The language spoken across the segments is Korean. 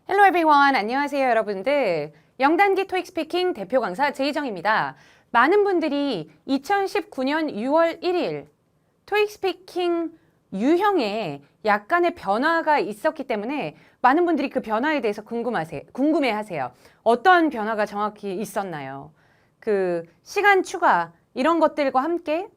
Hello everyone. 안녕하세요, 여러분들. 0단계 토익 스피킹 대표 강사 제이정입니다. 많은 분들이 2019년 6월 1일 토익 스피킹 유형에 약간의 변화가 있었기 때문에 많은 분들이 그 변화에 대해서 궁금해하세요. 어떤 변화가 정확히 있었나요? 그 시간 추가 이런 것들과 함께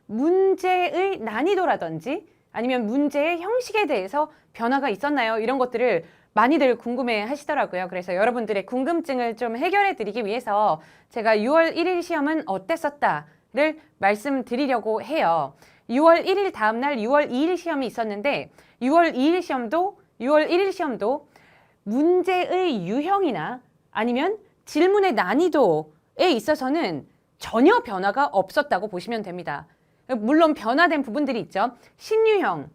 문제의 난이도라든지 아니면 문제의 형식에 대해서 변화가 있었나요? 이런 것들을 많이들 궁금해 하시더라고요. 그래서 여러분들의 궁금증을 좀 해결해 드리기 위해서 제가 6월 1일 시험은 어땠었다를 말씀드리려고 해요. 6월 1일 다음날 6월 2일 시험이 있었는데 6월 1일 시험도 문제의 유형이나 아니면 질문의 난이도에 있어서는 전혀 변화가 없었다고 보시면 됩니다. 물론 변화된 부분들이 있죠. 신유형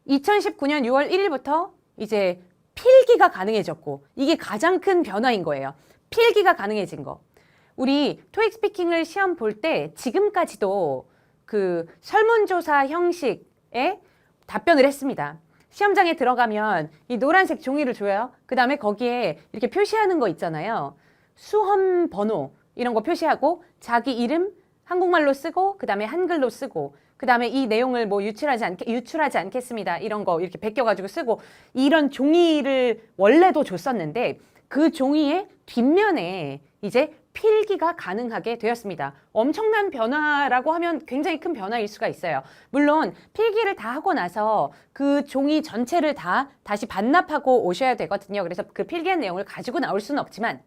2019년 6월 1일부터 이제 필기가 가능해졌고 이게 가장 큰 변화인 거예요. 필기가 가능해진 거. 우리 토익 스피킹을 시험 볼 때 지금까지도 그 설문조사 형식의 답변을 했습니다. 시험장에 들어가면 이 노란색 종이를 줘요. 그 다음에 거기에 이렇게 표시하는 거 있잖아요. 수험 번호 이런 거 표시하고 자기 이름 한국말로 쓰고 그 다음에 한글로 쓰고 그 다음에 이 내용을 뭐 유출하지 않겠습니다. 이런 거 이렇게 베껴가지고 쓰고 이런 종이를 원래도 줬었는데 그 종이의 뒷면에 이제 필기가 가능하게 되었습니다. 엄청난 변화라고 하면 굉장히 큰 변화일 수가 있어요. 물론 필기를 다 하고 나서 그 종이 전체를 다 다시 반납하고 오셔야 되거든요. 그래서 그 필기한 내용을 가지고 나올 수는 없지만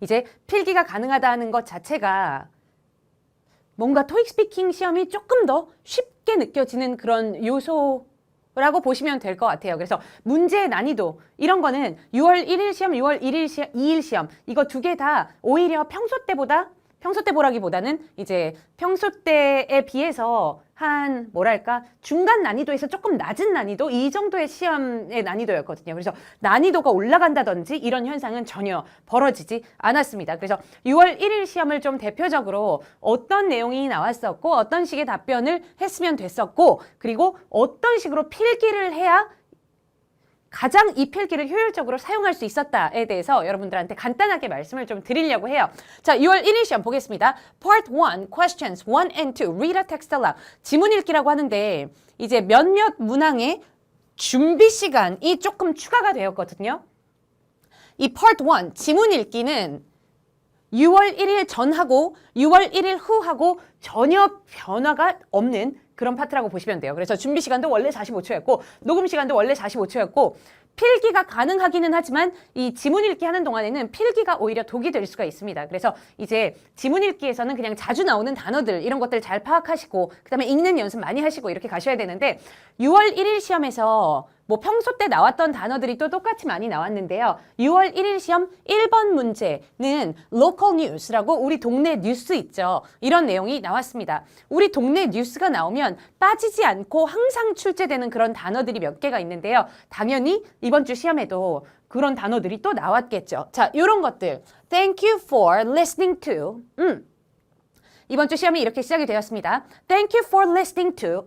이제 필기가 가능하다는 것 자체가 뭔가 토익 스피킹 시험이 조금 더 쉽게 느껴지는 그런 요소라고 보시면 될 것 같아요. 그래서 문제의 난이도 이런 거는 6월 1일 시험, 6월 2일 시험 이거 두 개 다 오히려 평소 때보다는 이제 평소 때에 비해서 한 뭐랄까 중간 난이도에서 조금 낮은 난이도 이 정도의 시험의 난이도였거든요. 그래서 난이도가 올라간다든지 이런 현상은 전혀 벌어지지 않았습니다. 그래서 6월 1일 시험을 좀 대표적으로 어떤 내용이 나왔었고 어떤 식의 답변을 했으면 됐었고 그리고 어떤 식으로 필기를 해야 가장 이 필기를 효율적으로 사용할 수 있었다에 대해서 여러분들한테 간단하게 말씀을 좀 드리려고 해요. 자, 6월 1일 시험 보겠습니다. Part 1, questions 1 and 2, read a text aloud. 지문 읽기라고 하는데 이제 몇몇 문항의 준비 시간이 조금 추가가 되었거든요. 이 Part 1, 지문 읽기는 6월 1일 전하고 6월 1일 후하고 전혀 변화가 없는 그런 파트라고 보시면 돼요. 그래서 준비 시간도 원래 45초였고 녹음 시간도 원래 45초였고 필기가 가능하기는 하지만 이 지문 읽기 하는 동안에는 필기가 오히려 독이 될 수가 있습니다. 그래서 이제 지문 읽기에서는 그냥 자주 나오는 단어들 이런 것들 잘 파악하시고 그다음에 읽는 연습 많이 하시고 이렇게 가셔야 되는데 6월 1일 시험에서 뭐 평소 때 나왔던 단어들이 또 똑같이 많이 나왔는데요. 6월 1일 시험 1번 문제는 local news라고 우리 동네 뉴스 있죠. 이런 내용이 나왔습니다. 우리 동네 뉴스가 나오면 빠지지 않고 항상 출제되는 그런 단어들이 몇 개가 있는데요. 당연히 이번 주 시험에도 그런 단어들이 또 나왔겠죠. 자, 이런 것들. Thank you for listening to. 이번 주 시험이 이렇게 시작이 되었습니다. Thank you for listening to.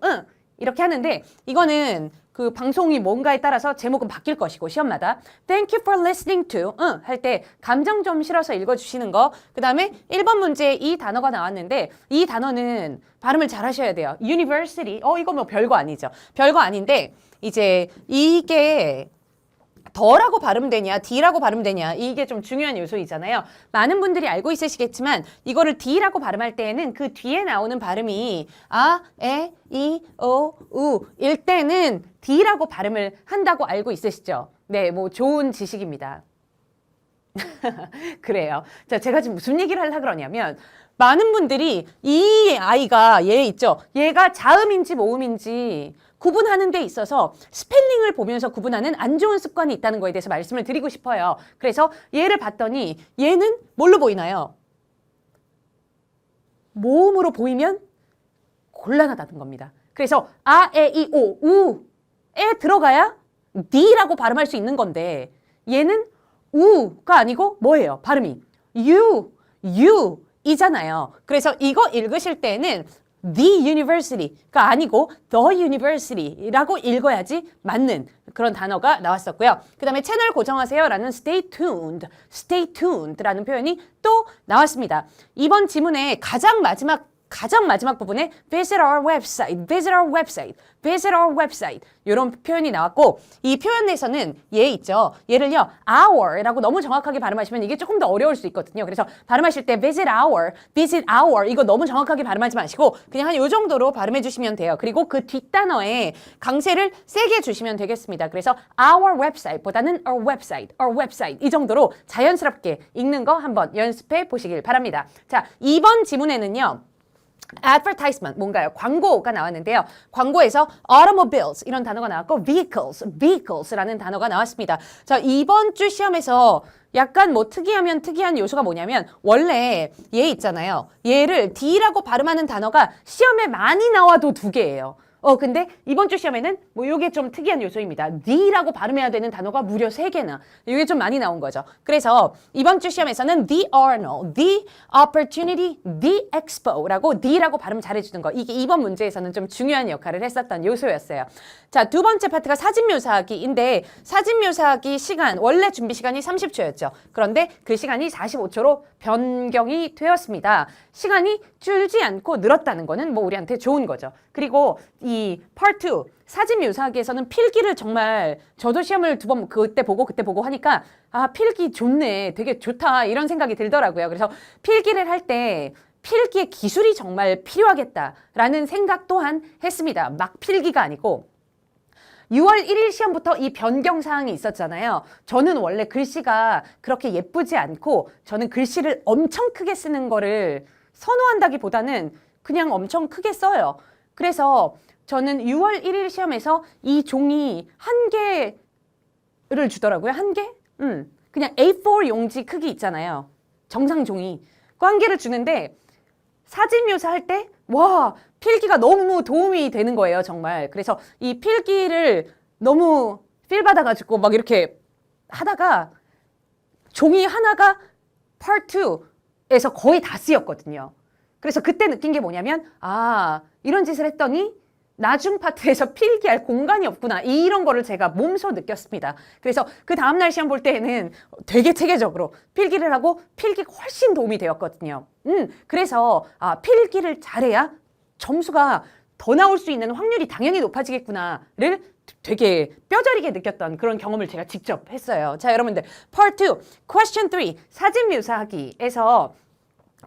이렇게 하는데 이거는 그 방송이 뭔가에 따라서 제목은 바뀔 것이고 시험마다 Thank you for listening to 할 때 감정 좀 실어서 읽어주시는 거. 그 다음에 1번 문제에 이 단어가 나왔는데 이 단어는 발음을 잘 하셔야 돼요. University. 이거 뭐 별거 아니죠. 별거 아닌데 이제 이게 더라고 발음되냐 D라고 발음되냐 이게 좀 중요한 요소이잖아요. 많은 분들이 알고 있으시겠지만 이거를 D라고 발음할 때에는 그 뒤에 나오는 발음이 아, 에, 이, 오, 우 일 때는 D라고 발음을 한다고 알고 있으시죠? 네, 뭐 좋은 지식입니다. 그래요. 자, 제가 지금 무슨 얘기를 하려고 그러냐면 많은 분들이 이 아이가 얘 있죠? 얘가 자음인지 모음인지 구분하는 데 있어서 스펠링을 보면서 구분하는 안 좋은 습관이 있다는 거에 대해서 말씀을 드리고 싶어요. 그래서 얘를 봤더니 얘는 뭘로 보이나요? 모음으로 보이면 곤란하다는 겁니다. 그래서 아, 에, 이, 오, 우에 들어가야 D라고 발음할 수 있는 건데 얘는 우가 아니고 뭐예요? 발음이 유 이잖아요. 그래서 이거 읽으실 때는 the university가 아니고 the university라고 읽어야지 맞는 그런 단어가 나왔었고요. 그 다음에 채널 고정하세요라는 stay tuned라는 표현이 또 나왔습니다. 이번 지문의 가장 마지막 부분에 visit our website 이런 표현이 나왔고 이 표현에서는 얘 있죠. 얘를요 our라고 너무 정확하게 발음하시면 이게 조금 더 어려울 수 있거든요. 그래서 발음하실 때 visit our 이거 너무 정확하게 발음하지 마시고 그냥 한 요 정도로 발음해 주시면 돼요. 그리고 그 뒷단어에 강세를 세게 주시면 되겠습니다. 그래서 our website보다는 our website 이 정도로 자연스럽게 읽는 거 한번 연습해 보시길 바랍니다. 자, 이번 지문에는요. advertisement 뭔가요? 광고가 나왔는데요. 광고에서 automobiles 이런 단어가 나왔고 vehicles라는 단어가 나왔습니다. 자, 이번 주 시험에서 약간 뭐 특이하면 특이한 요소가 뭐냐면 원래 얘 있잖아요. 얘를 D라고 발음하는 단어가 시험에 많이 나와도 두 개예요. 근데 이번 주 시험에는 뭐 요게 좀 특이한 요소입니다. The라고 발음해야 되는 단어가 무려 3개나. 이게 좀 많이 나온 거죠. 그래서 이번 주 시험에서는 the Arnold, the opportunity, the expo라고 The라고 발음 잘해주는 거. 이게 이번 문제에서는 좀 중요한 역할을 했었던 요소였어요. 자, 두 번째 파트가 사진 묘사하기인데 사진 묘사하기 시간, 원래 준비 시간이 30초였죠. 그런데 그 시간이 45초로 변경이 되었습니다. 시간이 줄지 않고 늘었다는 거는 뭐 우리한테 좋은 거죠. 그리고 이 Part 2 사진 묘사하기에서는 필기를 정말 저도 시험을 2번 그때 보고 하니까 아 필기 좋네 되게 좋다 이런 생각이 들더라고요. 그래서 필기를 할 때 필기의 기술이 정말 필요하겠다라는 생각 또한 했습니다. 막 필기가 아니고 6월 1일 시험부터 이 변경 사항이 있었잖아요. 저는 원래 글씨가 그렇게 예쁘지 않고 저는 글씨를 엄청 크게 쓰는 거를 선호한다기보다는 그냥 엄청 크게 써요. 그래서 저는 6월 1일 시험에서 이 종이 한 개를 주더라고요. 한 개? 그냥 A4 용지 크기 있잖아요. 정상 종이. 그 한 개를 주는데 사진 묘사할 때 와, 필기가 너무 도움이 되는 거예요, 정말. 그래서 이 필기를 너무 필 받아가지고 막 이렇게 하다가 종이 하나가 Part 2에서 거의 다 쓰였거든요. 그래서 그때 느낀 게 뭐냐면 아, 이런 짓을 했더니 나중 파트에서 필기할 공간이 없구나 이런 거를 제가 몸소 느꼈습니다. 그래서 그 다음날 시험 볼 때에는 되게 체계적으로 필기를 하고 필기가 훨씬 도움이 되었거든요. 그래서 아, 필기를 잘해야 점수가 더 나올 수 있는 확률이 당연히 높아지겠구나를 되게 뼈저리게 느꼈던 그런 경험을 제가 직접 했어요. 자, 여러분들 Part 2, Question 3 사진 묘사하기에서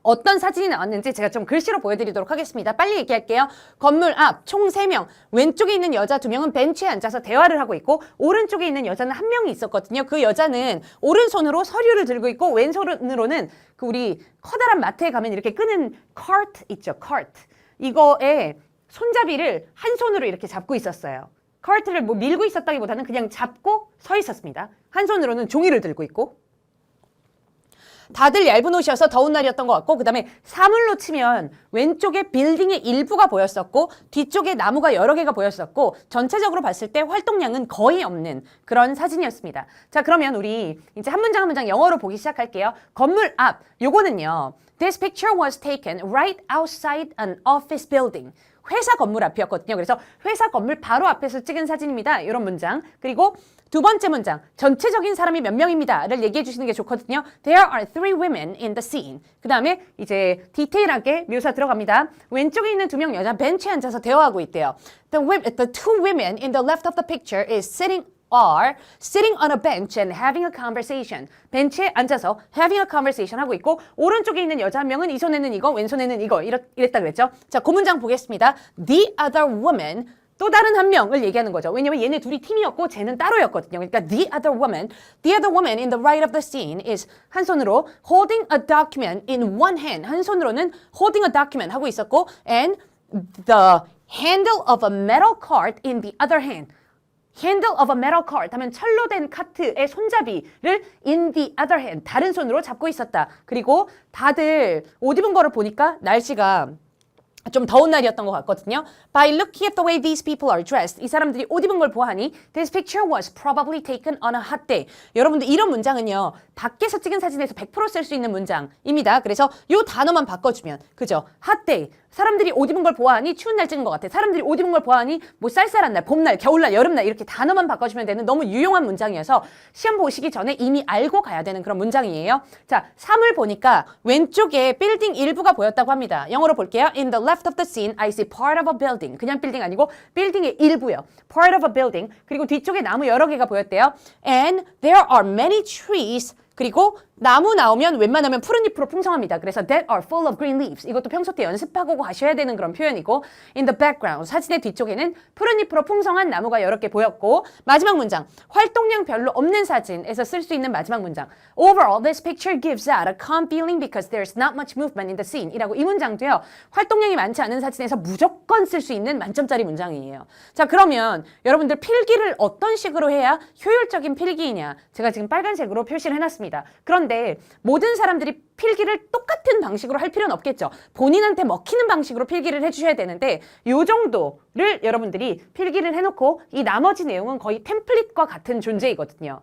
어떤 사진이 나왔는지 제가 좀 글씨로 보여드리도록 하겠습니다. 빨리 얘기할게요. 건물 앞 총 3명, 왼쪽에 있는 여자 2명은 벤치에 앉아서 대화를 하고 있고 오른쪽에 있는 여자는 1명이 있었거든요. 그 여자는 오른손으로 서류를 들고 있고 왼손으로는 그 우리 커다란 마트에 가면 이렇게 끄는 카트 있죠. 카트. 이거에 손잡이를 한 손으로 이렇게 잡고 있었어요. 카트를 뭐 밀고 있었다기보다는 그냥 잡고 서 있었습니다. 한 손으로는 종이를 들고 있고 다들 얇은 옷이어서 더운 날이었던 것 같고 그 다음에 사물로 치면 왼쪽에 빌딩의 일부가 보였었고 뒤쪽에 나무가 여러 개가 보였었고 전체적으로 봤을 때 활동량은 거의 없는 그런 사진이었습니다. 자, 그러면 우리 이제 한 문장 한 문장 영어로 보기 시작할게요. 건물 앞 요거는요. This picture was taken right outside an office building. 회사 건물 앞이었거든요. 그래서 회사 건물 바로 앞에서 찍은 사진입니다. 이런 문장. 그리고 두 번째 문장, 전체적인 사람이 몇 명입니다를 얘기해 주시는 게 좋거든요. There are 3 women in the scene. 그 다음에 이제 디테일하게 묘사 들어갑니다. 왼쪽에 있는 2명 여자 벤치에 앉아서 대화하고 있대요. The 2 women in the left of the picture is sitting on a bench and having a conversation. 벤치에 앉아서 having a conversation 하고 있고 오른쪽에 있는 여자 한 명은 이 손에는 이거 왼손에는 이거 이랬다 그랬죠. 자, 그 문장 보겠습니다. The other woman 또 다른 한 명을 얘기하는 거죠. 왜냐면 얘네 둘이 팀이었고 쟤는 따로였거든요. 그러니까 the other woman in the right of the scene is 한 손으로 holding a document in one hand. 한 손으로는 holding a document 하고 있었고 and the handle of a metal cart in the other hand. handle of a metal cart 하면 철로 된 카트의 손잡이를 in the other hand 다른 손으로 잡고 있었다. 그리고 다들 옷 입은 거를 보니까 날씨가 좀 더운 날이었던 것 같거든요. By looking at the way these people are dressed, 이 사람들이 옷 입은 걸 보아하니 this picture was probably taken on a hot day. 여러분들 이런 문장은요. 밖에서 찍은 사진에서 100% 쓸 수 있는 문장입니다. 그래서 이 단어만 바꿔주면 그죠? hot day. 사람들이 옷 입은 걸 보아하니 추운 날 찍은 것 같아. 사람들이 옷 입은 걸 보아하니 뭐 쌀쌀한 날, 봄날, 겨울날, 여름날 이렇게 단어만 바꿔주면 되는 너무 유용한 문장이어서 시험 보시기 전에 이미 알고 가야 되는 그런 문장이에요. 자, 3을 보니까 왼쪽에 빌딩 일부가 보였다고 합니다. 영어로 볼게요. In the left of the scene, I see part of a building. 그냥 빌딩 아니고 빌딩의 일부요. Part of a building. 그리고 뒤쪽에 나무 여러 개가 보였대요. And there are many trees. 그리고 나무 나오면 웬만하면 푸른 잎으로 풍성합니다. 그래서 that are full of green leaves. 이것도 평소 때 연습하고 가셔야 되는 그런 표현이고 in the background, 사진의 뒤쪽에는 푸른 잎으로 풍성한 나무가 여러 개 보였고 마지막 문장, 활동량 별로 없는 사진에서 쓸 수 있는 마지막 문장 Overall, this picture gives out a calm feeling because there's not much movement in the scene 이라고 이 문장도요. 활동량이 많지 않은 사진에서 무조건 쓸 수 있는 만점짜리 문장이에요. 자, 그러면 여러분들 필기를 어떤 식으로 해야 효율적인 필기이냐 제가 지금 빨간색으로 표시를 해놨습니다. 그런데 모든 사람들이 필기를 똑같은 방식으로 할 필요는 없겠죠. 본인한테 먹히는 방식으로 필기를 해주셔야 되는데 이 정도를 여러분들이 필기를 해놓고 이 나머지 내용은 거의 템플릿과 같은 존재이거든요.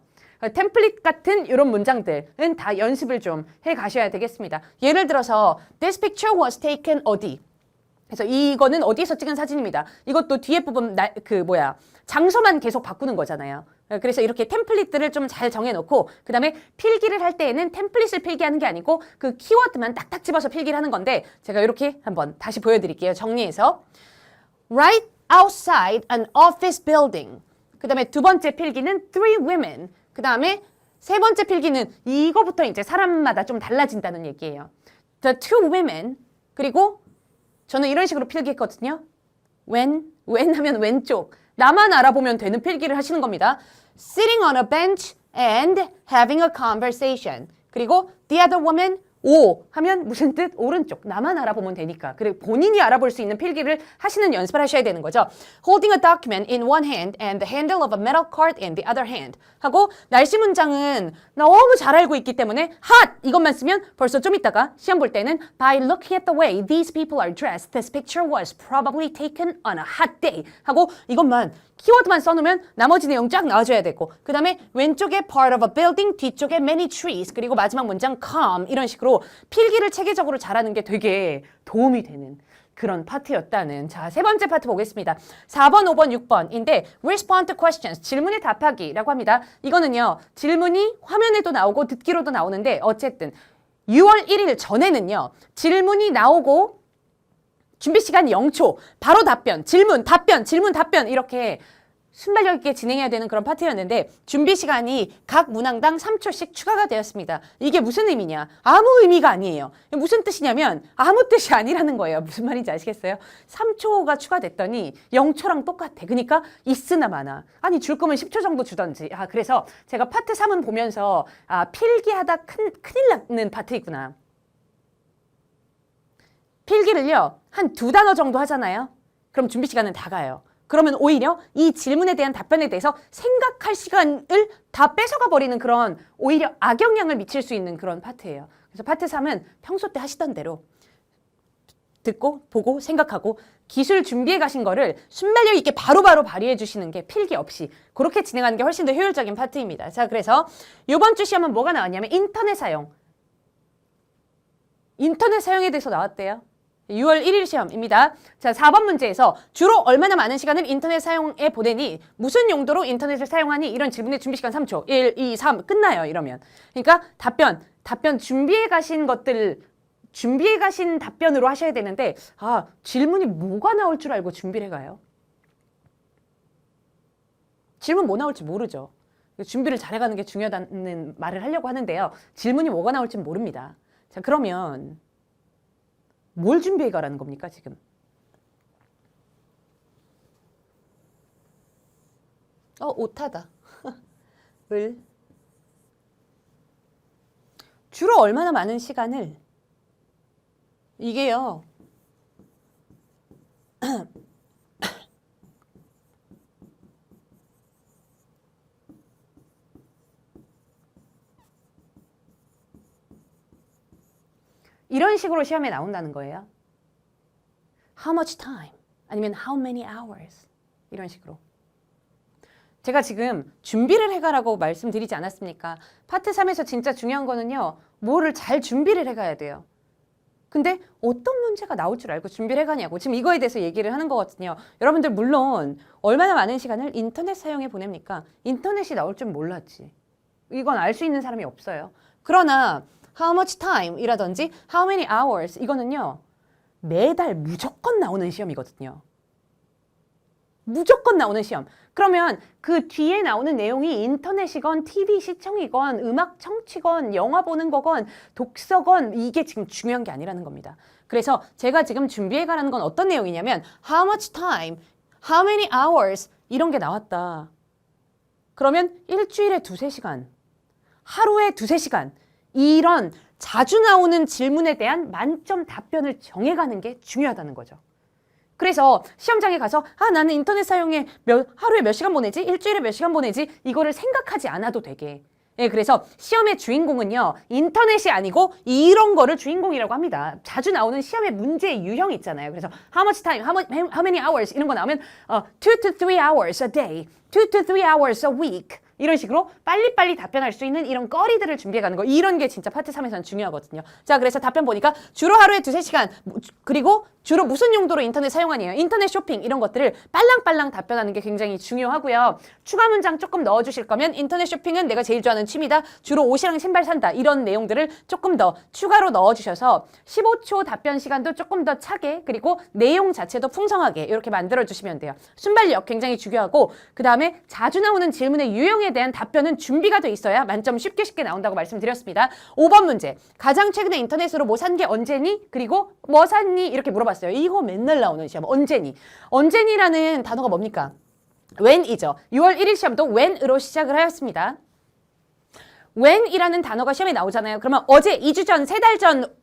템플릿 같은 이런 문장들은 다 연습을 좀 해가셔야 되겠습니다. 예를 들어서 This picture was taken 어디? 그래서 이거는 어디에서 찍은 사진입니다. 이것도 뒤에 부분 장소만 계속 바꾸는 거잖아요. 그래서 이렇게 템플릿들을 좀 잘 정해놓고 그 다음에 필기를 할 때에는 템플릿을 필기하는 게 아니고 그 키워드만 딱딱 집어서 필기를 하는 건데 제가 이렇게 한번 다시 보여드릴게요. 정리해서 Right outside an office building. 그 다음에 두 번째 필기는 three women. 그 다음에 세 번째 필기는 이거부터 이제 사람마다 좀 달라진다는 얘기예요. The two women. 그리고 저는 이런 식으로 필기했거든요. when 하면 왼쪽. 나만 알아보면 되는 필기를 하시는 겁니다. Sitting on a bench and having a conversation. 그리고 the other woman, 오 하면 무슨 뜻? 오른쪽. 나만 알아보면 되니까. 그리고 본인이 알아볼 수 있는 필기를 하시는 연습을 하셔야 되는 거죠. Holding a document in one hand and the handle of a metal cart in the other hand. 하고 날씨 문장은 너무 잘 알고 있기 때문에 hot 이것만 쓰면 벌써 좀 있다가 시험 볼 때는 By looking at the way these people are dressed, this picture was probably taken on a hot day. 하고 이것만 키워드만 써놓으면 나머지 내용 쫙 나와줘야 되고 그 다음에 왼쪽에 part of a building, 뒤쪽에 many trees 그리고 마지막 문장 calm 이런 식으로 필기를 체계적으로 잘하는 게 되게 도움이 되는 그런 파트였다는 자, 세 번째 파트 보겠습니다. 4번, 5번, 6번인데 respond to questions, 질문에 답하기라고 합니다. 이거는요. 질문이 화면에도 나오고 듣기로도 나오는데 어쨌든 6월 1일 전에는요. 질문이 나오고 준비 시간 0초, 바로 답변, 질문, 답변 이렇게 순발력 있게 진행해야 되는 그런 파트였는데 준비 시간이 각 문항당 3초씩 추가가 되었습니다. 이게 무슨 의미냐? 아무 의미가 아니에요. 무슨 뜻이냐면 아무 뜻이 아니라는 거예요. 무슨 말인지 아시겠어요? 3초가 추가됐더니 0초랑 똑같아. 그러니까 있으나 마나. 아니 줄 거면 10초 정도 주던지. 그래서 제가 파트 3은 보면서 필기하다 큰일 나는 파트이구나. 필기를요. 한 2단어 정도 하잖아요. 그럼 준비 시간은 다 가요. 그러면 오히려 이 질문에 대한 답변에 대해서 생각할 시간을 다 뺏어가 버리는 그런 오히려 악영향을 미칠 수 있는 그런 파트예요. 그래서 파트 3은 평소 때 하시던 대로 듣고 보고 생각하고 기술 준비해 가신 거를 순발력 있게 바로바로 발휘해 주시는 게 필기 없이 그렇게 진행하는 게 훨씬 더 효율적인 파트입니다. 자, 그래서 이번 주 시험은 뭐가 나왔냐면 인터넷 사용. 인터넷 사용에 대해서 나왔대요. 6월 1일 시험입니다. 자, 4번 문제에서 주로 얼마나 많은 시간을 인터넷 사용에 보내니? 무슨 용도로 인터넷을 사용하니? 이런 질문의 준비 시간 3초. 1, 2, 3 끝나요. 이러면. 그러니까 답변 준비해 가신 것들 준비해 가신 답변으로 하셔야 되는데 질문이 뭐가 나올 줄 알고 준비를 해가요? 질문 뭐 나올지 모르죠. 준비를 잘해가는 게 중요하다는 말을 하려고 하는데요. 질문이 뭐가 나올지 모릅니다. 자, 그러면 뭘 준비해 가라는 겁니까, 지금? 오타다. 주로 얼마나 많은 시간을 이게요. 이런 식으로 시험에 나온다는 거예요. how much time 아니면 how many hours 이런 식으로. 제가 지금 준비를 해가라고 말씀드리지 않았습니까? 파트 3에서 진짜 중요한 거는요. 뭐를 잘 준비를 해가야 돼요. 근데 어떤 문제가 나올 줄 알고 준비를 해가냐고 지금 이거에 대해서 얘기를 하는 거거든요. 여러분들 물론 얼마나 많은 시간을 인터넷 사용해 보냅니까? 인터넷이 나올 줄 몰랐지. 이건 알 수 있는 사람이 없어요. 그러나 how much time 이라든지 how many hours 이거는요. 매달 무조건 나오는 시험이거든요. 무조건 나오는 시험. 그러면 그 뒤에 나오는 내용이 인터넷이건 TV 시청이건 음악 청취건 영화 보는 거건 독서건 이게 지금 중요한 게 아니라는 겁니다. 그래서 제가 지금 준비해 가라는 건 어떤 내용이냐면 how much time, how many hours 이런 게 나왔다. 그러면 일주일에 2-3시간, 하루에 2-3시간 이런 자주 나오는 질문에 대한 만점 답변을 정해가는 게 중요하다는 거죠. 그래서 시험장에 가서 나는 인터넷 사용에 하루에 몇 시간 보내지? 일주일에 몇 시간 보내지? 이거를 생각하지 않아도 되게. 예, 그래서 시험의 주인공은요. 인터넷이 아니고 이런 거를 주인공이라고 합니다. 자주 나오는 시험의 문제의 유형이 있잖아요. 그래서 how much time, how many hours 이런 거 나오면 2-3 hours a day, 2-3 hours a week 이런 식으로 빨리빨리 답변할 수 있는 이런 거리들을 준비해가는 거. 이런 게 진짜 파트 3에서는 중요하거든요. 자, 그래서 답변 보니까 주로 하루에 2-3시간 그리고 주로 무슨 용도로 인터넷 사용하니요? 인터넷 쇼핑 이런 것들을 빨랑빨랑 답변하는 게 굉장히 중요하고요. 추가 문장 조금 넣어주실 거면 인터넷 쇼핑은 내가 제일 좋아하는 취미다. 주로 옷이랑 신발 산다. 이런 내용들을 조금 더 추가로 넣어주셔서 15초 답변 시간도 조금 더 차게 그리고 내용 자체도 풍성하게 이렇게 만들어주시면 돼요. 순발력 굉장히 중요하고 그 다음에 자주 나오는 질문의 유형에 대한 답변은 준비가 돼 있어야 만점 쉽게 나온다고 말씀드렸습니다. 5번 문제. 가장 최근에 인터넷으로 뭐 산 게 언제니? 그리고 뭐 샀니? 이렇게 물어봤어요. 이거 맨날 나오는 시험. 언제니? 언제니라는 단어가 뭡니까? when이죠. 6월 1일 시험도 when으로 시작을 하였습니다. when이라는 단어가 시험에 나오잖아요. 그러면 어제, 2주 전, 3달 전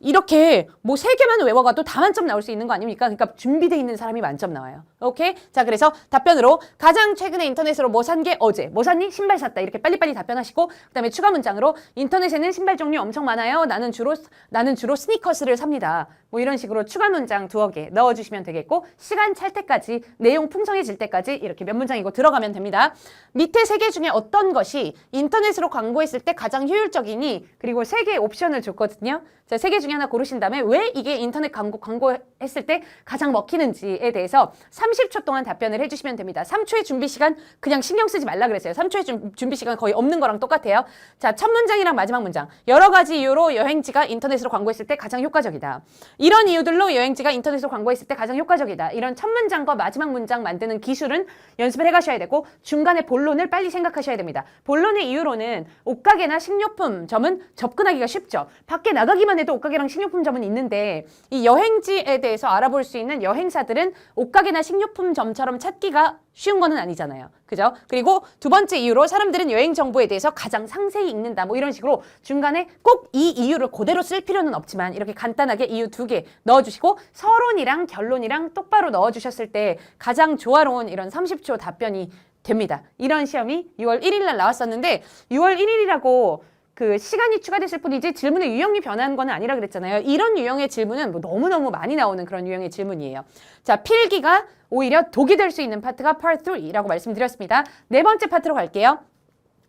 이렇게 뭐 3개만 외워가도 다 만점 나올 수 있는 거 아닙니까? 그러니까 준비돼 있는 사람이 만점 나와요. 오케이? 자, 그래서 답변으로 가장 최근에 인터넷으로 뭐 산 게 어제, 뭐 샀니? 신발 샀다. 이렇게 빨리빨리 답변하시고 그다음에 추가 문장으로 인터넷에는 신발 종류 엄청 많아요. 나는 주로 스니커스를 삽니다. 뭐 이런 식으로 추가 문장 2개 넣어주시면 되겠고 시간 찰 때까지 내용 풍성해질 때까지 이렇게 몇 문장이고 들어가면 됩니다. 밑에 3개 중에 어떤 것이 인터넷으로 광고했을 때 가장 효율적이니 그리고 3개의 옵션을 줬거든요. 자, 3개 중에 하나 고르신 다음에 왜 이게 인터넷 광고했을 때 가장 먹히는지에 대해서 30초 동안 답변을 해주시면 됩니다. 3초의 준비 시간 그냥 신경 쓰지 말라 그랬어요. 3초의 준비 시간 거의 없는 거랑 똑같아요. 자, 첫 문장이랑 마지막 문장. 여러 가지 이유로 여행지가 인터넷으로 광고했을 때 가장 효과적이다. 이런 이유들로 여행지가 인터넷으로 광고했을 때 가장 효과적이다. 이런 첫 문장과 마지막 문장 만드는 기술은 연습을 해가셔야 되고 중간에 본론을 빨리 생각하셔야 됩니다. 본론의 이유로는 옷가게나 식료품점은 접근하기가 쉽죠. 밖에 나가기만 해도 옷가게랑 식료품점은 있는데 이 여행지에 대해서 알아볼 수 있는 여행사들은 옷가게나 식료품점처럼 찾기가 쉬운 거는 아니잖아요. 그죠? 그리고 두 번째 이유로 사람들은 여행 정보에 대해서 가장 상세히 읽는다. 뭐 이런 식으로 중간에 꼭 이 이유를 그대로 쓸 필요는 없지만 이렇게 간단하게 이유 2개 넣어주시고 서론이랑 결론이랑 똑바로 넣어주셨을 때 가장 조화로운 이런 30초 답변이 됩니다. 이런 시험이 6월 1일 날 나왔었는데 6월 1일이라고 그 시간이 추가됐을 뿐이지 질문의 유형이 변한 건 아니라 그랬잖아요. 이런 유형의 질문은 뭐 너무너무 많이 나오는 그런 유형의 질문이에요. 자, 필기가 오히려 독이 될 수 있는 파트가 Part 3라고 말씀드렸습니다. 네 번째 파트로 갈게요.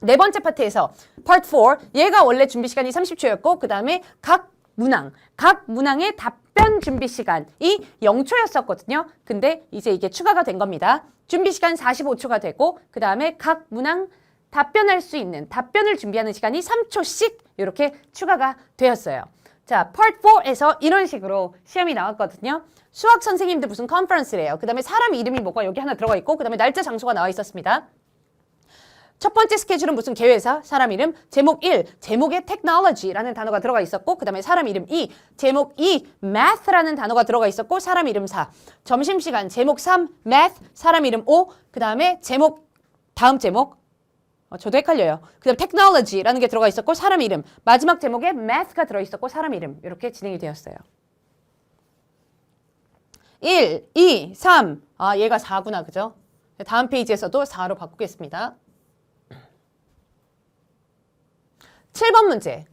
네 번째 파트에서 Part 4, 얘가 원래 준비 시간이 30초였고 그 다음에 각 문항의 답변 준비 시간이 0초였었거든요. 근데 이제 이게 추가가 된 겁니다. 준비 시간 45초가 되고 그 다음에 각 문항 답변할 수 있는 답변을 준비하는 시간이 3초씩 이렇게 추가가 되었어요. 자, Part 4에서 이런 식으로 시험이 나왔거든요. 수학 선생님들 무슨 컨퍼런스래요. 그 다음에 사람 이름이 뭐가 여기 하나 들어가 있고 그 다음에 날짜 장소가 나와 있었습니다. 첫 번째 스케줄은 무슨 개회사, 사람 이름, 제목 1, 제목에 technology라는 단어가 들어가 있었고 그 다음에 사람 이름 2, 제목 2, math라는 단어가 들어가 있었고 사람 이름 4, 점심시간 제목 3, math, 사람 이름 5, 그 다음에 다음 제목 저도 헷갈려요. 그 다음에 technology라는 게 들어가 있었고 사람 이름, 마지막 제목에 math가 들어있었고 사람 이름 이렇게 진행이 되었어요. 1, 2, 3, 얘가 4구나 그죠? 다음 페이지에서도 4로 바꾸겠습니다. 7번 문제.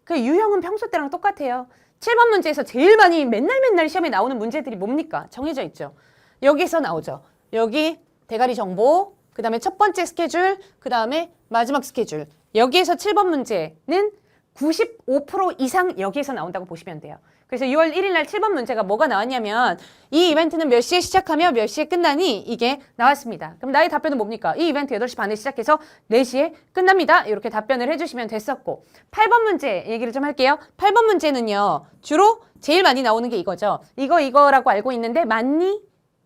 그 유형은 평소 때랑 똑같아요. 7번 문제에서 제일 많이 맨날 시험에 나오는 문제들이 뭡니까? 정해져 있죠. 여기서 나오죠. 여기 대가리 정보, 그 다음에 첫 번째 스케줄, 그 다음에 마지막 스케줄. 여기에서 7번 문제는 95% 이상 여기에서 나온다고 보시면 돼요. 그래서 6월 1일 날 7번 문제가 뭐가 나왔냐면 이 이벤트는 몇 시에 시작하며 몇 시에 끝나니 이게 나왔습니다. 그럼 나의 답변은 뭡니까? 이 이벤트 8시 반에 시작해서 4시에 끝납니다. 이렇게 답변을 해주시면 됐었고 8번 문제 얘기를 좀 할게요. 8번 문제는요. 주로 제일 많이 나오는 게 이거죠. 이거라고 알고 있는데 맞니?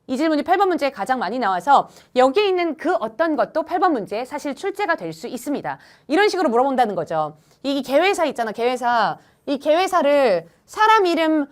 이 질문이 8번 문제에 가장 많이 나와서 여기에 있는 그 어떤 것도 8번 문제에 사실 출제가 될 수 있습니다. 이런 식으로 물어본다는 거죠. 이 개회사 있잖아, 개회사. 이 개회사를 사람 이름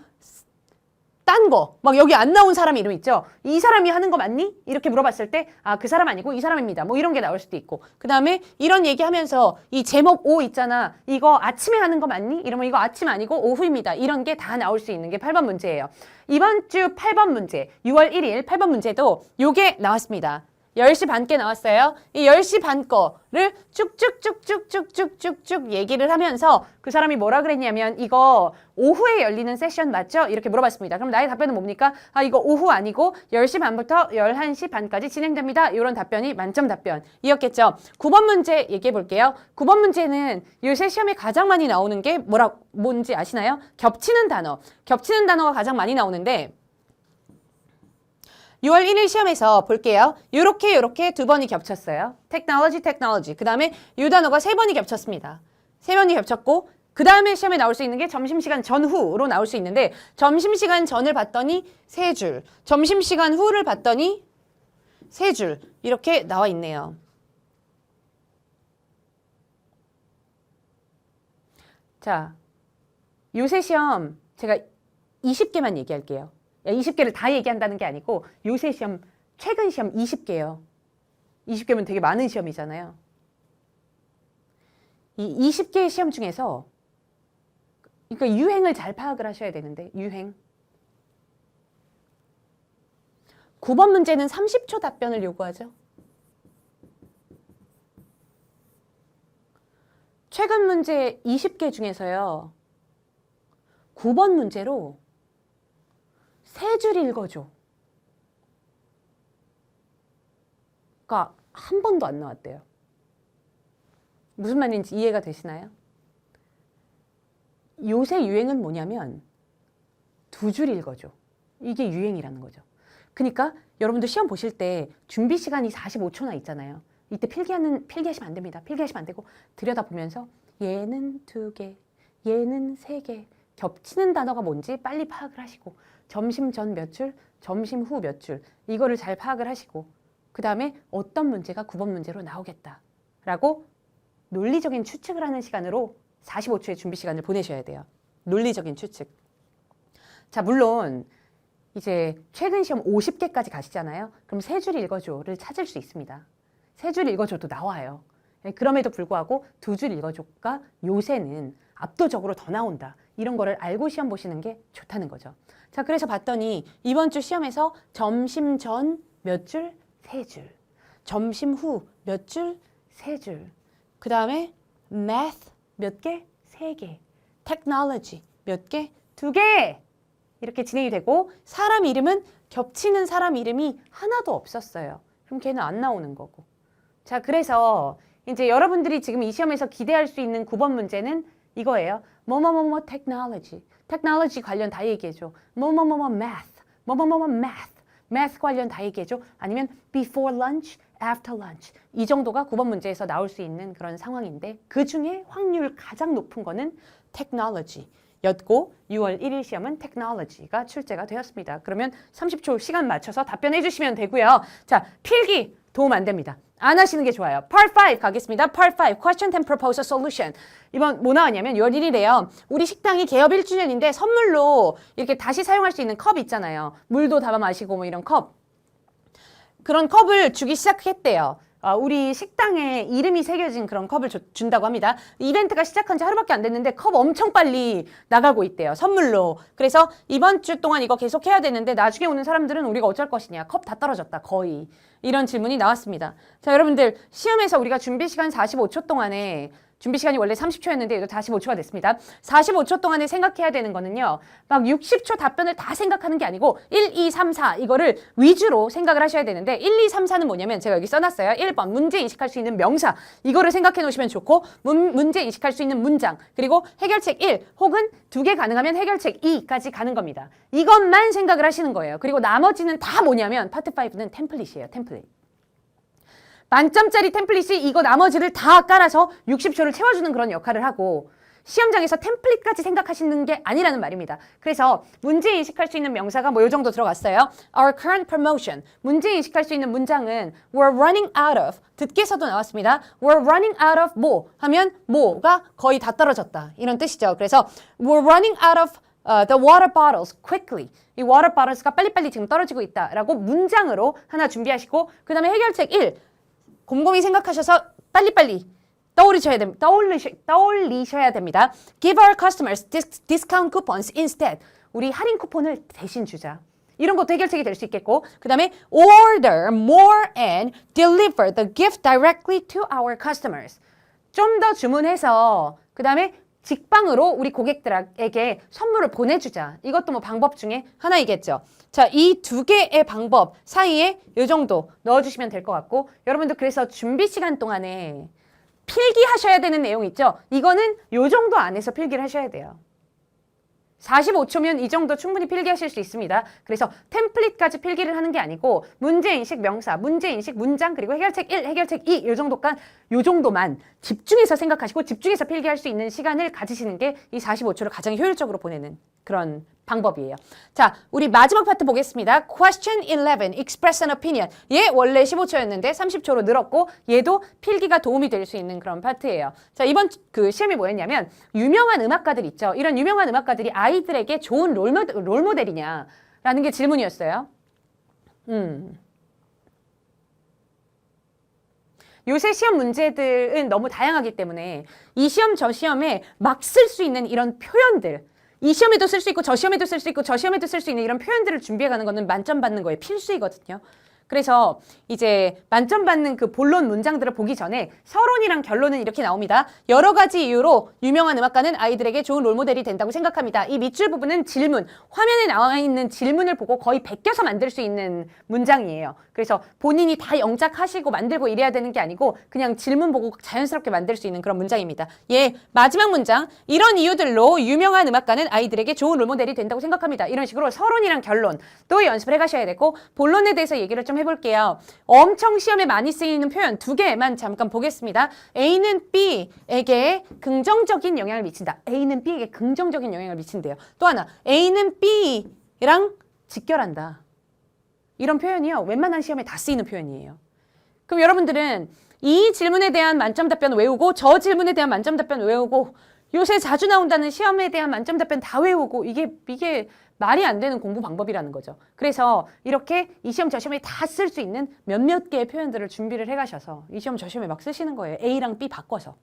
딴 거, 막 여기 안 나온 사람 이름 있죠? 이 사람이 하는 거 맞니? 이렇게 물어봤을 때, 아, 그 사람 아니고 이 사람입니다. 뭐 이런 게 나올 수도 있고. 그 다음에 이런 얘기 하면서 이 제목 O 있잖아. 이거 아침에 하는 거 맞니? 이러면 이거 아침 아니고 오후입니다. 이런 게 다 나올 수 있는 게 8번 문제예요. 이번 주 8번 문제, 6월 1일 8번 문제도 요게 나왔습니다. 10시 반께 나왔어요. 이 10시 반 거를 쭉쭉쭉쭉쭉쭉쭉쭉 얘기를 하면서 그 사람이 뭐라 그랬냐면 이거 오후에 열리는 세션 맞죠? 이렇게 물어봤습니다. 그럼 나의 답변은 뭡니까? 아, 이거 오후 아니고 10시 반부터 11시 반까지 진행됩니다. 이런 답변이 만점 답변이었겠죠. 9번 문제 얘기해 볼게요. 9번 문제는 요새 시험에 가장 많이 나오는 게 뭔지 아시나요? 겹치는 단어. 겹치는 단어가 가장 많이 나오는데 6월 1일 시험에서 볼게요. 요렇게 두 번이 겹쳤어요. 테크놀로지. 그 다음에 이 단어가 3번이 겹쳤습니다. 3번이 겹쳤고 그 다음에 시험에 나올 수 있는 게 점심시간 전후로 나올 수 있는데 점심시간 전을 봤더니 3줄, 점심시간 후를 봤더니 3줄 이렇게 나와 있네요. 자, 요새 시험 제가 20개만 얘기할게요. 20개를 다 얘기한다는 게 아니고 요새 시험, 최근 시험 20개요. 20개면 되게 많은 시험이잖아요. 이 20개의 시험 중에서 그러니까 유행을 잘 파악을 하셔야 되는데 유행. 9번 문제는 30초 답변을 요구하죠. 최근 문제 20개 중에서요. 9번 문제로 3줄 읽어줘. 그러니까 한 번도 안 나왔대요. 무슨 말인지 이해가 되시나요? 요새 유행은 뭐냐면 2줄 읽어줘. 이게 유행이라는 거죠. 그러니까 여러분들 시험 보실 때 준비 시간이 45초나 있잖아요. 이때 필기하시면 안 됩니다. 필기하시면 안 되고 들여다보면서 얘는 2개, 얘는 3개, 겹치는 단어가 뭔지 빨리 파악을 하시고 점심 전 몇 줄, 점심 후 몇 줄 이거를 잘 파악을 하시고 그 다음에 어떤 문제가 9번 문제로 나오겠다라고 논리적인 추측을 하는 시간으로 45초의 준비 시간을 보내셔야 돼요. 논리적인 추측. 자, 물론 이제 최근 시험 50개까지 가시잖아요. 그럼 3줄 읽어줘를 찾을 수 있습니다. 3줄 읽어줘도 나와요. 그럼에도 불구하고 2줄 읽어줘가 요새는 압도적으로 더 나온다. 이런 거를 알고 시험 보시는 게 좋다는 거죠. 자, 그래서 봤더니 이번 주 시험에서 점심 전 몇 줄? 3줄. 점심 후 몇 줄? 3줄. 그 다음에 math 몇 개? 3개. technology 몇 개? 2개. 이렇게 진행이 되고 사람 이름은 겹치는 사람 이름이 하나도 없었어요. 그럼 걔는 안 나오는 거고. 자, 그래서 이제 여러분들이 지금 이 시험에서 기대할 수 있는 9번 문제는 이거예요. 뭐뭐뭐뭐 technology. technology 관련 다 얘기해줘. 뭐뭐뭐뭐 math. 뭐뭐뭐뭐 math. math 관련 다 얘기해줘. 아니면 before lunch, after lunch. 이 정도가 9번 문제에서 나올 수 있는 그런 상황인데 그 중에 확률 가장 높은 거는 technology 였고 6월 1일 시험은 technology가 출제가 되었습니다. 그러면 30초 시간 맞춰서 답변해 주시면 되고요. 자, 필기 도움 안 됩니다. 안 하시는 게 좋아요. Part 5 가겠습니다. Part 5, Question and Proposal Solution. 이번 뭐 나왔냐면 6월 1일에요. 우리 식당이 개업 1주년인데 선물로 이렇게 다시 사용할 수 있는 컵 있잖아요. 물도 담아 마시고 뭐 이런 컵. 그런 컵을 주기 시작했대요. 우리 식당에 이름이 새겨진 그런 컵을 준다고 합니다. 이벤트가 시작한 지 하루밖에 안 됐는데 컵 엄청 빨리 나가고 있대요. 선물로. 그래서 이번 주 동안 이거 계속 해야 되는데 나중에 오는 사람들은 우리가 어쩔 것이냐. 컵 다 떨어졌다. 거의. 이런 질문이 나왔습니다. 자, 여러분들 시험에서 우리가 준비 시간 45초 동안에 준비 시간이 원래 30초였는데 이거 45초가 됐습니다. 45초 동안에 생각해야 되는 거는요. 막 60초 답변을 다 생각하는 게 아니고 1, 2, 3, 4 이거를 위주로 생각을 하셔야 되는데 1, 2, 3, 4는 뭐냐면 제가 여기 써놨어요. 1번 문제 인식할 수 있는 명사 이거를 생각해 놓으시면 좋고 문제 인식할 수 있는 문장 그리고 해결책 1 혹은 2개 가능하면 해결책 2까지 가는 겁니다. 이것만 생각을 하시는 거예요. 그리고 나머지는 다 뭐냐면 파트 5는 템플릿이에요. 템플릿. 만점짜리 템플릿이 이거 나머지를 다 깔아서 60초를 채워주는 그런 역할을 하고 시험장에서 템플릿까지 생각하시는 게 아니라는 말입니다. 그래서 문제 인식할 수 있는 명사가 뭐 이 정도 들어갔어요. Our current promotion. 문제 인식할 수 있는 문장은 We're running out of. 듣기에서도 나왔습니다. We're running out of 뭐 하면 뭐가 거의 다 떨어졌다. 이런 뜻이죠. 그래서 We're running out of the water bottles quickly. 이 water bottles가 빨리빨리 지금 떨어지고 있다라고 문장으로 하나 준비하시고 그 다음에 해결책 1. 곰곰이 생각하셔서 빨리빨리 떠올리셔야 됩니다. Give our customers discount coupons instead. 우리 할인 쿠폰을 대신 주자. 이런 것도 해결책이 될 수 있겠고 그 다음에 order more and deliver the gift directly to our customers. 좀 더 주문해서 그 다음에 직방으로 우리 고객들에게 선물을 보내주자. 이것도 뭐 방법 중에 하나이겠죠. 자, 이 두 개의 방법 사이에 이 정도 넣어주시면 될 것 같고 여러분들 그래서 준비 시간 동안에 필기하셔야 되는 내용 있죠? 이거는 이 정도 안에서 필기를 하셔야 돼요. 45초면 이 정도 충분히 필기하실 수 있습니다. 그래서 템플릿까지 필기를 하는 게 아니고 문제인식 명사, 문제인식 문장, 그리고 해결책 1, 해결책 2 요 정도만 집중해서 생각하시고 집중해서 필기할 수 있는 시간을 가지시는 게 이 45초를 가장 효율적으로 보내는 그런 방법이에요. 자, 우리 마지막 파트 보겠습니다. Question 11, Express an opinion. 얘 원래 15초였는데 30초로 늘었고 얘도 필기가 도움이 될 수 있는 그런 파트예요. 자, 이번 그 시험이 뭐였냐면 유명한 음악가들 있죠. 이런 유명한 음악가들이 아이들에게 좋은 롤모델이냐라는 게 질문이었어요. 요새 시험 문제들은 너무 다양하기 때문에 이 시험 저 시험에 막 쓸 수 있는 이런 표현들 이 시험에도 쓸 수 있고 저 시험에도 쓸 수 있고 저 시험에도 쓸 수 있는 이런 표현들을 준비해가는 거는 만점 받는 거에 필수이거든요. 그래서 이제 만점 받는 그 본론 문장들을 보기 전에 서론이랑 결론은 이렇게 나옵니다. 여러 가지 이유로 유명한 음악가는 아이들에게 좋은 롤모델이 된다고 생각합니다. 이 밑줄 부분은 질문, 화면에 나와 있는 질문을 보고 거의 베껴서 만들 수 있는 문장이에요. 그래서 본인이 다 영작하시고 만들고 이래야 되는 게 아니고 그냥 질문 보고 자연스럽게 만들 수 있는 그런 문장입니다. 예, 마지막 문장. 이런 이유들로 유명한 음악가는 아이들에게 좋은 롤모델이 된다고 생각합니다. 이런 식으로 서론이랑 결론 또 연습을 해가셔야 되고 본론에 대해서 얘기를 좀 해볼게요. 엄청 시험에 많이 쓰이는 표현 두 개만 잠깐 보겠습니다. A는 B에게 긍정적인 영향을 미친다. A는 B에게 긍정적인 영향을 미친대요. 또 하나, A는 B랑 직결한다. 이런 표현이요. 웬만한 시험에 다 쓰이는 표현이에요. 그럼 여러분들은 이 질문에 대한 만점 답변 외우고 저 질문에 대한 만점 답변 외우고 요새 자주 나온다는 시험에 대한 만점 답변 다 외우고 이게 말이 안 되는 공부 방법이라는 거죠. 그래서 이렇게 이 시험 저 시험에 다 쓸 수 있는 몇몇 개의 표현들을 준비를 해가셔서 이 시험 저 시험에 막 쓰시는 거예요. A랑 B 바꿔서.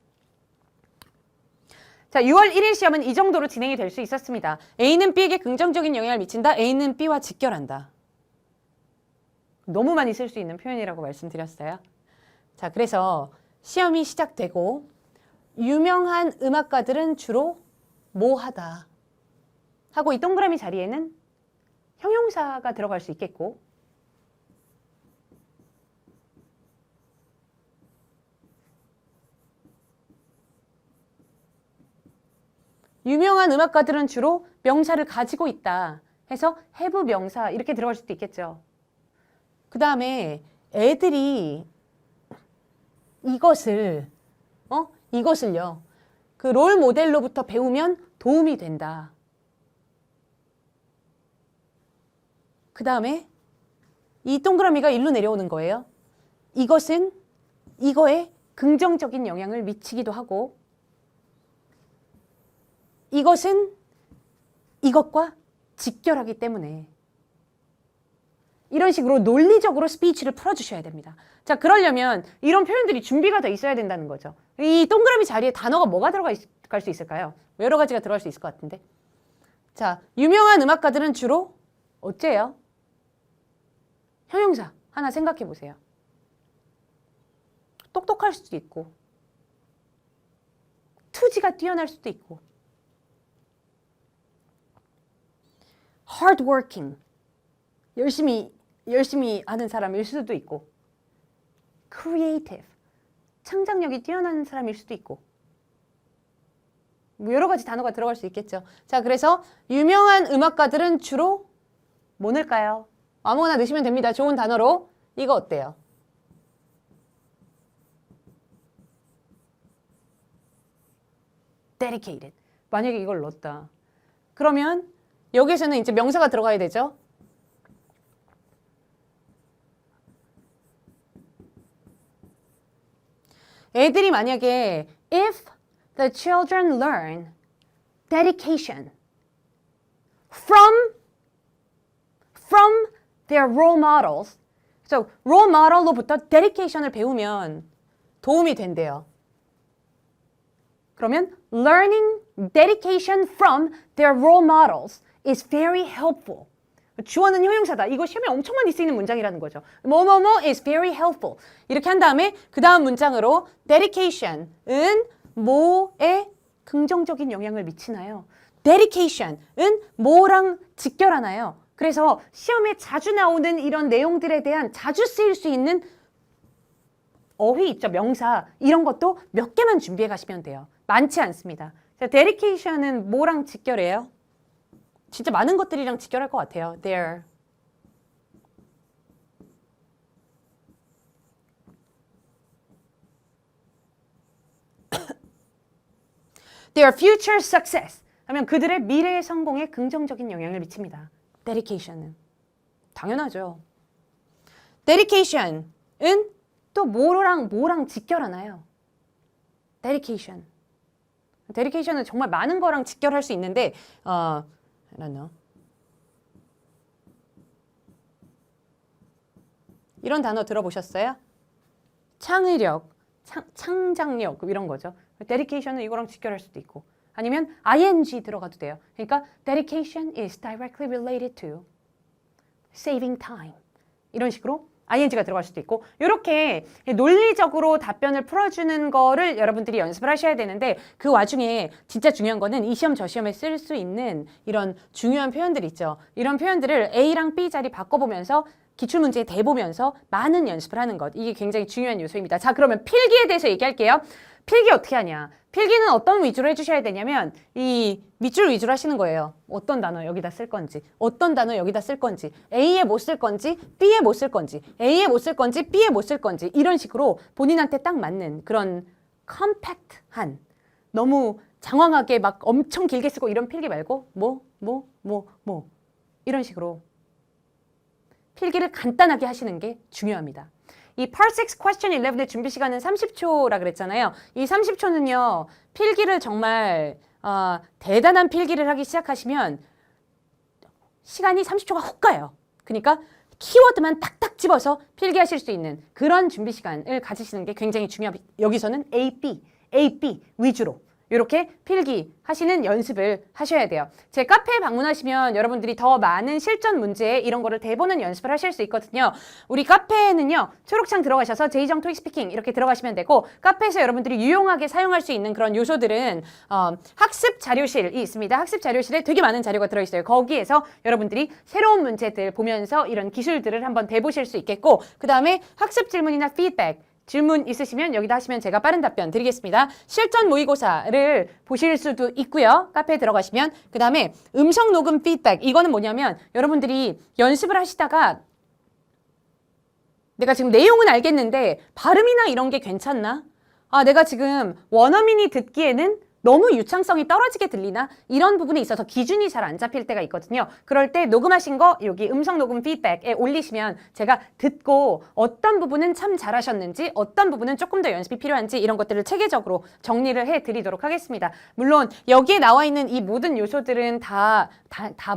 자, 6월 1일 시험은 이 정도로 진행이 될 수 있었습니다. A는 B에게 긍정적인 영향을 미친다. A는 B와 직결한다. 너무 많이 쓸 수 있는 표현이라고 말씀드렸어요. 자, 그래서 시험이 시작되고 유명한 음악가들은 주로 뭐 하다 하고 이 동그라미 자리에는 형용사가 들어갈 수 있겠고 유명한 음악가들은 주로 명사를 가지고 있다 해서 have 명사 이렇게 들어갈 수도 있겠죠. 그 다음에 애들이 이것을요. 그 롤 모델로부터 배우면 도움이 된다. 그 다음에 이 동그라미가 일로 내려오는 거예요. 이것은 이거에 긍정적인 영향을 미치기도 하고 이것은 이것과 직결하기 때문에 이런 식으로 논리적으로 스피치를 풀어주셔야 됩니다. 자, 그러려면 이런 표현들이 준비가 돼 있어야 된다는 거죠. 이 동그라미 자리에 단어가 뭐가 들어갈 수 있을까요? 여러 가지가 들어갈 수 있을 것 같은데. 자, 유명한 음악가들은 주로 어째요? 형용사 하나 생각해 보세요. 똑똑할 수도 있고 투지가 뛰어날 수도 있고 hardworking, 열심히 하는 사람일 수도 있고 creative, 창작력이 뛰어난 사람일 수도 있고 뭐 여러 가지 단어가 들어갈 수 있겠죠. 자, 그래서 유명한 음악가들은 주로 뭐 넣을까요? 아무거나 넣으시면 됩니다. 좋은 단어로. 이거 어때요? dedicated. 만약에 이걸 넣었다. 그러면 여기에서는 이제 명사가 들어가야 되죠. 애들이 만약에 if the children learn dedication from their role models. So role model로부터 dedication을 배우면 도움이 된대요. 그러면 learning dedication from their role models is very helpful. 주어는 형용사다. 이거 시험에 엄청 많이 쓰이는 문장이라는 거죠. 뭐뭐뭐 is very helpful. 이렇게 한 다음에 그 다음 문장으로 dedication은 뭐에 긍정적인 영향을 미치나요? dedication은 뭐랑 직결하나요? 그래서 시험에 자주 나오는 이런 내용들에 대한 자주 쓰일 수 있는 어휘 있죠. 명사. 이런 것도 몇 개만 준비해 가시면 돼요. 많지 않습니다. 자, dedication은 뭐랑 직결해요? 진짜 많은 것들이랑 직결할 것 같아요. Their future success 하면 그들의 미래의 성공에 긍정적인 영향을 미칩니다. dedication은. 당연하죠. dedication은 또 뭐랑 직결하나요? dedication. dedication은 정말 많은 거랑 직결할 수 있는데 I don't know. 이런 단어 들어보셨어요? 창의력, 창작력 이런 거죠. dedication은 이거랑 직결할 수도 있고 아니면 ing 들어가도 돼요. 그러니까 dedication is directly related to saving time. 이런 식으로 ing가 들어갈 수도 있고 이렇게 논리적으로 답변을 풀어주는 거를 여러분들이 연습을 하셔야 되는데 그 와중에 진짜 중요한 거는 이 시험 저 시험에 쓸 수 있는 이런 중요한 표현들 있죠. 이런 표현들을 A랑 B 자리 바꿔보면서 기출문제에 대보면서 많은 연습을 하는 것. 이게 굉장히 중요한 요소입니다. 자, 그러면 필기에 대해서 얘기할게요. 필기 어떻게 하냐? 필기는 어떤 위주로 해주셔야 되냐면 이 밑줄 위주로 하시는 거예요. 어떤 단어 여기다 쓸 건지, 어떤 단어 여기다 쓸 건지, A에 못 쓸 건지, B에 못 쓸 건지, A에 못 쓸 건지, B에 못 쓸 건지 이런 식으로 본인한테 딱 맞는 그런 컴팩트한 너무 장황하게 막 엄청 길게 쓰고 이런 필기 말고 이런 식으로 필기를 간단하게 하시는 게 중요합니다. 이 Part 6 Question 11의 준비 시간은 30초라 그랬잖아요. 이 30초는요. 필기를 정말 대단한 필기를 하기 시작하시면 시간이 30초가 훅 가요. 그러니까 키워드만 탁탁 집어서 필기하실 수 있는 그런 준비 시간을 가지시는 게 굉장히 중요합니다. 여기서는 A, B 위주로 이렇게 필기 하시는 연습을 하셔야 돼요. 제 카페에 방문하시면 여러분들이 더 많은 실전 문제 이런 거를 대보는 연습을 하실 수 있거든요. 우리 카페에는요. 초록창 들어가셔서 제이정 토익 스피킹 이렇게 들어가시면 되고 카페에서 여러분들이 유용하게 사용할 수 있는 그런 요소들은 학습 자료실이 있습니다. 학습 자료실에 되게 많은 자료가 들어있어요. 거기에서 여러분들이 새로운 문제들 보면서 이런 기술들을 한번 대보실 수 있겠고 그 다음에 학습 질문이나 피드백 질문 있으시면 여기다 하시면 제가 빠른 답변 드리겠습니다. 실전 모의고사를 보실 수도 있고요. 카페에 들어가시면. 그 다음에 음성 녹음 피드백. 이거는 뭐냐면 여러분들이 연습을 하시다가 내가 지금 내용은 알겠는데 발음이나 이런 게 괜찮나? 내가 지금 원어민이 듣기에는 너무 유창성이 떨어지게 들리나? 이런 부분에 있어서 기준이 잘 안 잡힐 때가 있거든요. 그럴 때 녹음하신 거 여기 음성 녹음 피드백에 올리시면 제가 듣고 어떤 부분은 참 잘하셨는지 어떤 부분은 조금 더 연습이 필요한지 이런 것들을 체계적으로 정리를 해드리도록 하겠습니다. 물론 여기에 나와 있는 이 모든 요소들은 다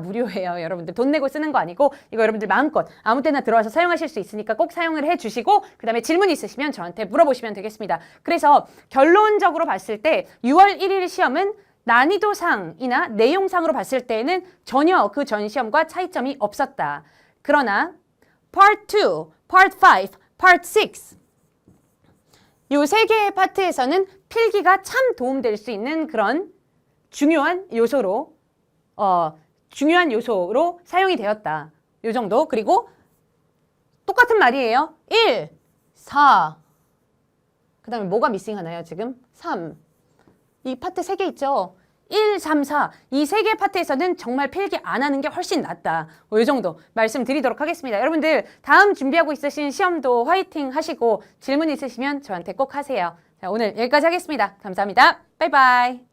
무료예요. 여러분들 돈 내고 쓰는 거 아니고 이거 여러분들 마음껏 아무 때나 들어와서 사용하실 수 있으니까 꼭 사용을 해주시고 그 다음에 질문 있으시면 저한테 물어보시면 되겠습니다. 그래서 결론적으로 봤을 때 6월 1일 시험은 난이도상이나 내용상으로 봤을 때는 전혀 그 전 시험과 차이점이 없었다. 그러나 Part 2, Part 5, Part 6 요 세 개의 파트에서는 필기가 참 도움될 수 있는 그런 중요한 요소로 사용이 되었다. 요 정도. 그리고 똑같은 말이에요. 1, 4. 그 다음에 뭐가 미싱하나요, 지금? 3. 이 파트 3개 있죠? 1, 3, 4. 이 3개 파트에서는 정말 필기 안 하는 게 훨씬 낫다. 이 정도 말씀드리도록 하겠습니다. 여러분들 다음 준비하고 있으신 시험도 화이팅 하시고 질문 있으시면 저한테 꼭 하세요. 자, 오늘 여기까지 하겠습니다. 감사합니다. 바이바이.